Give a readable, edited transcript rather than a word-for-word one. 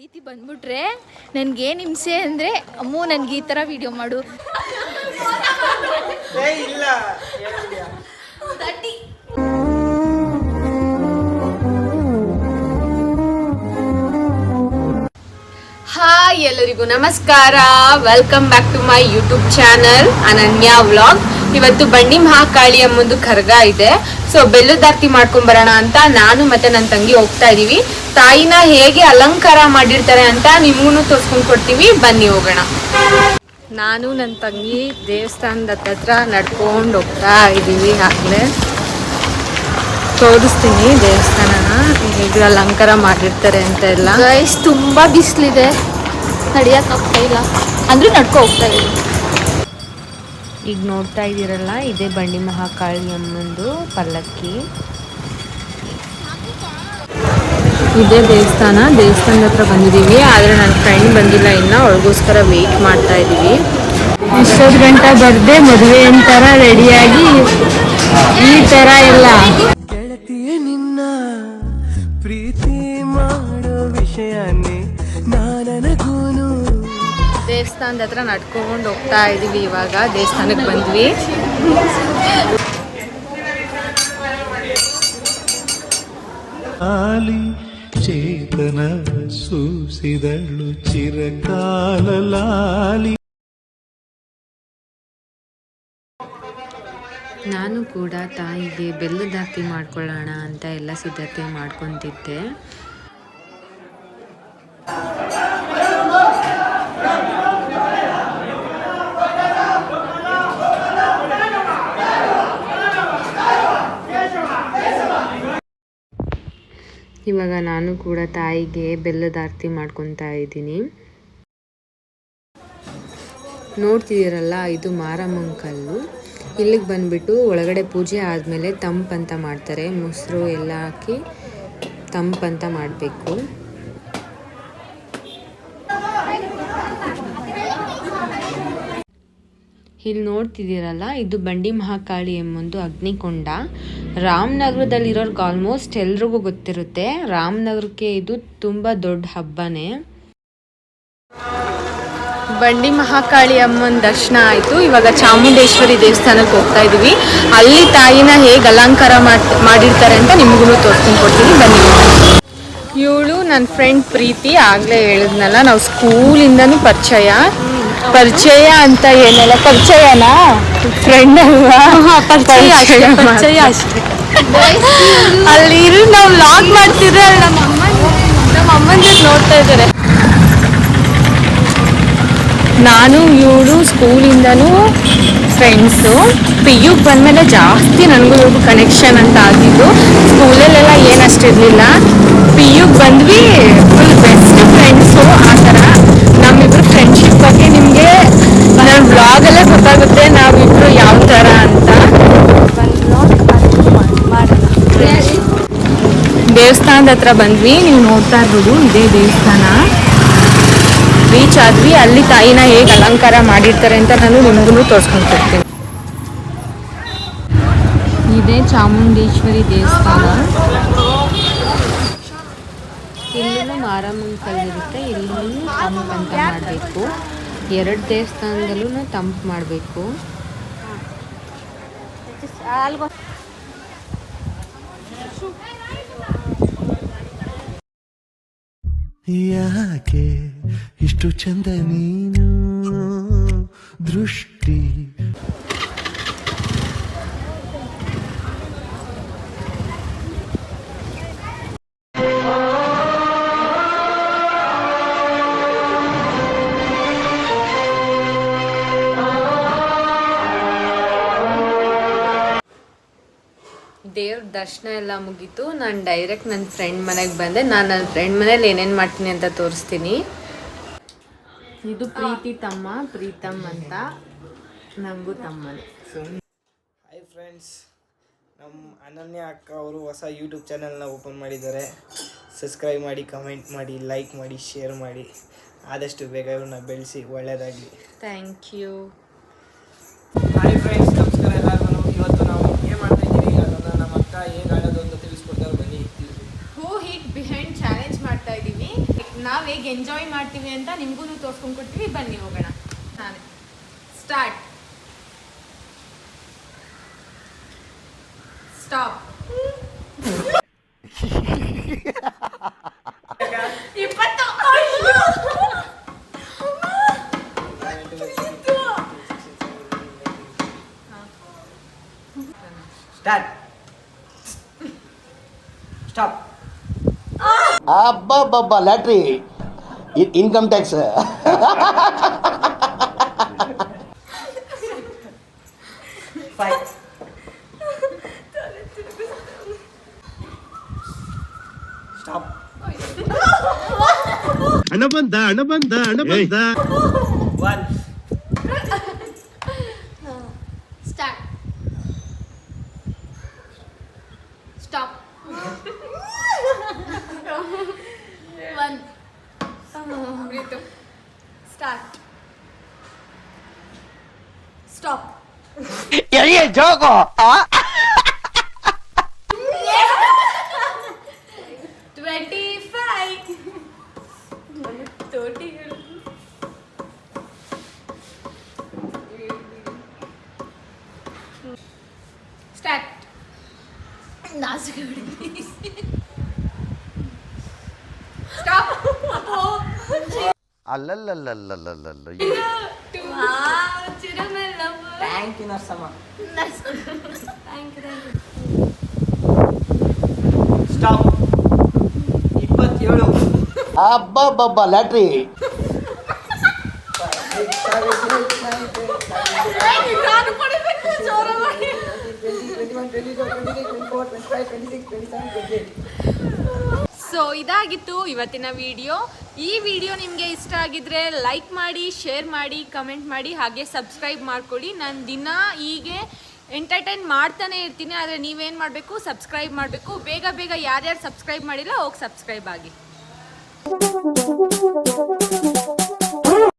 ಪ್ರೀತಿ ಬಂದ್ಬಿಟ್ರೆ ನನ್ಗೇನು ಹಿಂಸೆ ಅಂದರೆ ಅಮ್ಮು ನನಗೆ ಈ ಥರ ವಿಡಿಯೋ ಮಾಡು ಇಲ್ಲ ಹಾಯ್ ಎಲ್ಲರಿಗೂ ನಮಸ್ಕಾರ. Welcome back to my YouTube channel Ananya vlog. ಇವತ್ತು ಬಂಡಿ ಮಹಾಕಾಳಿ ಅಮ್ಮಂದು ಕರ್ಗ ಇದೆ. ಸೊ ಬೆಲ್ಲದಾರ್ತಿ ಮಾಡ್ಕೊಂಡ್ ಬರೋಣ ಅಂತ ನಾನು ಮತ್ತೆ ನನ್ನ ತಂಗಿ ಹೋಗ್ತಾ ಇದೀವಿ. ತಾಯಿನ ಹೇಗೆ ಅಲಂಕಾರ ಮಾಡಿರ್ತಾರೆ ಅಂತ ನಿಮ್ಗೂ ತೋರ್ಸ್ಕೊಂಡ್ ಕೊಡ್ತೀವಿ, ಬನ್ನಿ ಹೋಗೋಣ. ನಾನು ನನ್ನ ತಂಗಿ ದೇವಸ್ಥಾನದ ಹತ್ರ ನಡ್ಕೊಂಡು ಹೋಗ್ತಾ ಇದೀವಿ. ಆಗ್ಲೇ ತೋರಿಸ್ತೀನಿ ದೇವಸ್ಥಾನನ ಹೇಗೆ ಅಲಂಕಾರ ಮಾಡಿರ್ತಾರೆ ಅಂತ ಎಲ್ಲ. ಗೈಸ್ ತುಂಬ ಬಿಸಿಲಿದೆ, ನಡೆಯೋಕ್ಕಾಗ್ತಾ ಇಲ್ಲ, ಅಂದರೆ ನಡ್ಕೊ ಹೋಗ್ತಾ ಇದ್ದೀವಿ. ಈಗ ನೋಡ್ತಾ ಇದ್ದೀರಲ್ಲ, ಇದೇ ಬಂಡಿ ಮಹಾಕಾಳಿ ಅಮ್ಮಂದು ಪಲ್ಲಕ್ಕಿ. ಇದೇ ದೇವಸ್ಥಾನದ ಹತ್ರ ಬಂದಿದ್ದೀವಿ. ಆದರೆ ನನ್ನ ಫ್ರೆಂಡ್ ಬಂದಿಲ್ಲ ಇನ್ನು, ಅವಳಿಗೋಸ್ಕರ ವೆಯ್ಟ್ ಮಾಡ್ತಾ ಇದ್ದೀವಿ. ಇಷ್ಟೊಂದು ಗಂಟೆ ಬರ್ದೆ ಮದುವೆ ಅಂತಾರ ರೆಡಿಯಾಗಿ ಈ ಥರ ಎಲ್ಲ ನಿನ್ನ ಪ್ರೀತಿ ಮಾಡೋ ವಿಷಯನೇ ನಾನನಗೂನು. ದೇವಸ್ಥಾನದ ಹತ್ರ ನಡ್ಕೊಂಡು ಹೋಗ್ತಾ ಇದೀವಿ. ಇವಾಗ ದೇವಸ್ಥಾನಕ್ಕೆ ಬಂದ್ವಿ. ಆಲಿ ಚೇತನ ಸೂಸಿದಳು ಚಿರಕಾಲಲಾಲಿ. ನಾನು ಕೂಡ ತಾಯಿಗೆ ಬೆಲ್ಲದಾರ್ತಿ ಮಾಡ್ಕೊಳ್ಳೋಣ ಅಂತ ಎಲ್ಲ ಸಿದ್ಧತೆ ಮಾಡ್ಕೊತಿದ್ದೆ. ಇವಾಗ ನಾನು ಕೂಡ ತಾಯಿಗೆ ಬೆಲ್ಲದಾರ್ತಿ ಮಾಡ್ಕೊತಾ ಇದ್ದೀನಿ. ನೋಡ್ತಿದ್ದೀರಲ್ಲ, ಇದು ಮಾರಮ್ಮನ ಕಲ್ಲು. ಇಲ್ಲಿಗೆ ಬಂದುಬಿಟ್ಟು ಒಳಗಡೆ ಪೂಜೆ ಆದಮೇಲೆ ತಂಪಂತ ಮಾಡ್ತಾರೆ. ಮೊಸರು ಎಲ್ಲ ಹಾಕಿ ತಂಪಂತ ಮಾಡಬೇಕು. ಇಲ್ಲಿ ನೋಡ್ತಿದ್ದೀರಲ್ಲ, ಇದು ಬಂಡಿ ಮಹಾಕಾಳಿ ಎಂಬೊಂದು ಅಗ್ನಿಕೊಂಡ. ರಾಮನಗರದಲ್ಲಿರೋರ್ಗೆ ಆಲ್ಮೋಸ್ಟ್ ಎಲ್ರಿಗೂ ಗೊತ್ತಿರುತ್ತೆ. ರಾಮನಗರಕ್ಕೆ ಇದು ತುಂಬ ದೊಡ್ಡ ಹಬ್ಬನೇ. ಬಂಡಿ ಮಹಾಕಾಳಿ ಅಮ್ಮನ ದರ್ಶನ ಆಯಿತು. ಇವಾಗ ಚಾಮುಂಡೇಶ್ವರಿ ದೇವಸ್ಥಾನಕ್ಕೆ ಹೋಗ್ತಾ ಇದ್ದೀವಿ. ಅಲ್ಲಿ ತಾಯಿನ ಹೇಗೆ ಅಲಂಕಾರ ಮಾಡಿರ್ತಾರೆ ಅಂತ ನಿಮಗೂ ತೋರಿಸ್ಕೊಂಡು ಕೊಡ್ತೀನಿ, ಬನ್ನಿ. ಇವಳು ನನ್ನ ಫ್ರೆಂಡ್ ಪ್ರೀತಿ. ಆಗಲೇ ಹೇಳಿದ್ನಲ್ಲ, ನಾವು ಸ್ಕೂಲಿಂದನೂ ಪರಿಚಯ ಅಂತ ಏನಲ್ಲ, ಪರಿಚಯನಾ ಫ್ರೆಂಡ್ ಅಲ್ವಾ, ಪರಿಚಯ ಅಷ್ಟೇ. ಅಲ್ಲಿ ಇರು, ನಾವು ಲಾಗ್ ಮಾಡ್ತಿದ್ರೆ ಅಲ್ಲಿ ನಮ್ಮ ಅಮ್ಮನ ಜೊತೆ ನೋಡ್ತಾ ಇದ್ದಾರೆ. ನಾನು ಇವಳು ಸ್ಕೂಲಿಂದನೂ ಫ್ರೆಂಡ್ಸು. ಪಿ ಯುಗೆ ಬಂದಮೇಲೆ ಜಾಸ್ತಿ ನನಗೂ ಇವ್ರಿಗೂ ಕನೆಕ್ಷನ್ ಅಂತ ಆಗಿದ್ದು. ಸ್ಕೂಲಲ್ಲೆಲ್ಲ ಏನಷ್ಟಿರಲಿಲ್ಲ. ಪಿ ಯುಗೆ ಬಂದ್ವಿ, ಫುಲ್ ಬೆಸ್ಟ್ ಫ್ರೆಂಡ್ಸು. ಆ ಥರ ನಮ್ಮಿಬ್ರು ಫ್ರೆಂಡ್ಶಿಪ್ ಬಗ್ಗೆ ನಿಮಗೆ ನನ್ನ ಬ್ಲಾಗಲ್ಲೇ ಗೊತ್ತಾಗುತ್ತೆ ನಾವಿಬ್ರು ಯಾವ ಥರ ಅಂತ. ದೇವಸ್ಥಾನದ ಹತ್ರ ಬಂದ್ವಿ. ನೀವು ನೋಡ್ತಾ ಇರ್ಬೋದು, ಇದೇ ದೇವಸ್ಥಾನ. ರೀಚ್ ಆದ್ವಿ. ಅಲ್ಲಿ ತಾಯಿನ ಹೇಗೆ ಅಲಂಕಾರ ಮಾಡಿರ್ತಾರೆ ಅಂತ ನಾನು ನಿಮಗೂ ತೋರಿಸ್ಕೊಂಡು ಕೊಡ್ತೀನಿ. ಇದೇ ಚಾಮುಂಡೇಶ್ವರಿ ದೇವಸ್ಥಾನ. ಇಲ್ಲೂ ಮಾರಮ್ಮನ ಕಲ್ಲಿರುತ್ತೆ. ಇಲ್ಲೂ ತಂಪು ಅಂತ ಮಾಡಬೇಕು. ಎರಡು ದೇವಸ್ಥಾನದಲ್ಲೂ ತಂಪು ಮಾಡಬೇಕು. ಯಾಕೆ ಇಷ್ಟು ಚಂದ ನೀನು ದೃಷ್ಟಿ. ದೇವ್ರ ದರ್ಶನ ಎಲ್ಲ ಮುಗೀತು. ನಾನು ಡೈರೆಕ್ಟ್ ನನ್ನ ಫ್ರೆಂಡ್ ಮನೆಗೆ ಬಂದೆ. ನಾನು ನನ್ನ ಫ್ರೆಂಡ್ ಮನೇಲಿ ಏನೇನು ಮಾಡ್ತೀನಿ ಅಂತ ತೋರಿಸ್ತೀನಿ. ಇದು ಪ್ರೀತಿ ತಮ್ಮ, ಪ್ರೀತಮ್ ಅಂತ. ನನಗೂ ತಮ್ಮನೇ. ಹಾಯ್ ಫ್ರೆಂಡ್ಸ್, ನಮ್ಮ ಅನನ್ಯ ಅಕ್ಕ ಅವರು ಹೊಸ ಯೂಟ್ಯೂಬ್ ಚಾನಲ್ನ ಓಪನ್ ಮಾಡಿದ್ದಾರೆ. ಸಬ್ಸ್ಕ್ರೈಬ್ ಮಾಡಿ, ಕಮೆಂಟ್ ಮಾಡಿ, ಲೈಕ್ ಮಾಡಿ, ಶೇರ್ ಮಾಡಿ. ಆದಷ್ಟು ಬೇಗ ಇವ್ರನ್ನ ಬೆಳೆಸಿ, ಒಳ್ಳೆಯದಾಗಲಿ. Thank you. ಹಾಯ್ ಫ್ರೆಂಡ್ಸ್, ನಮಸ್ಕಾರ ಎಲ್ಲರಿಗೂ. ಇವತ್ತು ನಾವು ಏನು ಮಾಡ್ತಾ ಇದ್ದೀವಿ ಅದನ್ನು ನಮ್ಮ ಅಕ್ಕ ಹೇಗೆ ಆಡೋದು ಅಂತ ತಿಳಿಸ್ಕೊಡ್ತಾರೆ, ಬನ್ನಿ. ಹೂ ಹಿಟ್ ಬಿಹೈಂಡ್ ಚಾಲೆಂಜ್ ಮಾಡ್ತಾ ಇದ್ದೀವಿ. ನಾವು ಹೇಗೆ ಮಾಡ್ತೀವಿ ಅಂತ ನಿಮ್ಗೂ ತೋರ್ಸ್ಕೊಂಡ್ ಕೊಡ್ತೀವಿ. ಬನ್ನಿ ಹೋಗೋಣ. ನಾನೇ ಸ್ಟಾರ್ಟ್. ಸ್ಟಾಪ್. 20. ಸ್ಟಾರ್ಟ್. ಸ್ಟಾಪ್. ಅಬ್ಬಬ್ಬಬ್ಬ lottery income tax. Five. Stop. ಹಣ ಬಂದ 1. ಸ್ಟಾರ್ಟ್. ಸ್ಟಾಪ್. 1. ಸ್ಟಾರ್ಟ್. ಸ್ಟಾಪ್. ಜೋಗೋ 25. 30. ಸ್ಟಾರ್ಟ್. ನಾಚಿಕೆ ಸ್ಟಾಪ್. ಅಲ್ಲಲ್ಲಲ್ಲಲ್ಲಲ್ಲಲ್ಲ ಥ್ಯಾಂಕ್ ಯು ನರ್ಸಮ್ಮ. ಸ್ಟಾಪ್. 27. ಅಬ್ಬಬ್ಬಬ್ಬ ಲ್ಯಾಟ್ರಿ ಸೊ ಇದಾಗಿತ್ತು ಇವತ್ತಿನ ವಿಡಿಯೋ. ಈ ವಿಡಿಯೋ ನಿಮಗೆ ಇಷ್ಟ ಆಗಿದ್ರೆ ಲೈಕ್ ಮಾಡಿ, ಶೇರ್ ಮಾಡಿ, ಕಮೆಂಟ್ ಮಾಡಿ, ಹಾಗೆ ಸಬ್ಸ್ಕ್ರೈಬ್ ಮಾಡ್ಕೊಳ್ಳಿ. ನಾನು ದಿನ ಹೀಗೆ ಎಂಟರ್ಟೈನ್ ಮಾಡ್ತಾನೆ ಇರ್ತೀನಿ. ಆದರೆ ನೀವೇನು ಮಾಡಬೇಕು, ಸಬ್ಸ್ಕ್ರೈಬ್ ಮಾಡಬೇಕು. ಬೇಗ ಬೇಗ ಯಾರ್ಯಾರು ಸಬ್ಸ್ಕ್ರೈಬ್ ಮಾಡಿಲ್ಲ ಹೋಗಿ ಸಬ್ಸ್ಕ್ರೈಬ್ ಆಗಿ.